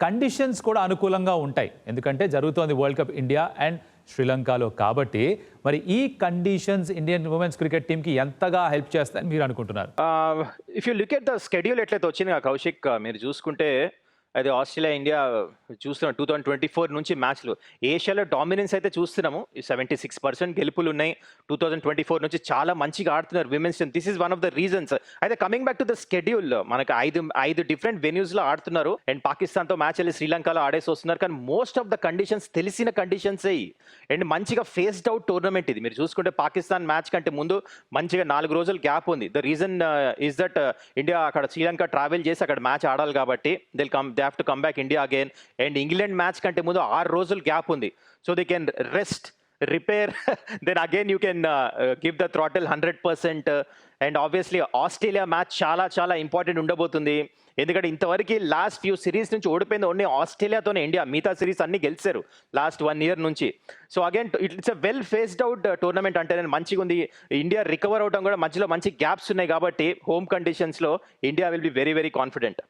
Conditions కూడా అనుకూలంగా ఉంటాయి, ఎందుకంటే జరుగుతోంది వరల్డ్ కప్ ఇండియా అండ్ శ్రీలంకలో. కాబట్టి మరి ఈ కండిషన్స్ ఇండియన్ ఉమెన్స్ క్రికెట్ టీంకి ఎంతగా హెల్ప్ చేస్తాయని మీరు అనుకుంటున్నారు? If you look at the schedule ఎట్లయితే వచ్చింది కౌశిక్, మీరు చూసుకుంటే అది ఆస్ట్రేలియా ఇండియా చూస్తున్నాం 2024 నుంచి మ్యాచ్లు. ఏషియాలో డామినెన్స్ అయితే చూస్తున్నాము, 76% గెలుపులు ఉన్నాయి. 2024 నుంచి చాలా మంచిగా ఆడుతున్నారు women's team. This is one of the reasons. అయితే coming back to the schedule, మనకు ఐదు డిఫరెంట్ వెన్యూస్ లో ఆడుతున్నారు. అండ్ పాకిస్తాన్తో మ్యాచ్ వెళ్ళి శ్రీలంకలో ఆడేసి వస్తున్నారు. కానీ మోస్ట్ ఆఫ్ ద కండిషన్స్ తెలిసిన కండిషన్స్ అయ్యి అండ్ మంచిగా ఫేస్డ్ అవుట్ టోర్నమెంట్ ఇది. మీరు చూసుకుంటే పాకిస్తాన్ మ్యాచ్ కంటే ముందు మంచిగా 4 రోజులు గ్యాప్ ఉంది. The reason is that India అక్కడ శ్రీలంక ట్రావెల్ చేసి అక్కడ మ్యాచ్ ఆడాలి కాబట్టి they have to come back India again. And England match కంటే ముందు 6 రోజులు గ్యాప్ ఉంది. So they can rest, repair, then again you can give the throttle 100%. And obviously Australia match చాలా చాలా ఇంపార్టెంట్ ఉండబోతుంది. ఎందుకంటే ఇంతవరకు లాస్ట్ ఫ్యూ సిరీస్ నుంచి ఓడిపోయింది ఓన్లీ ఆస్ట్రేలియాతోనే ఇండియా. మిగతా సిరీస్ అన్ని గెలిచారు లాస్ట్ 1 year నుంచి. So again it's a well faced out tournament. అంటే నేను మంచిగా ఉంది. ఇండియా రికవర్ అవడం కూడా మధ్యలో మంచి గ్యాప్స్ ఉన్నాయి కాబట్టి హోమ్ కండిషన్స్లో India will be very very confident.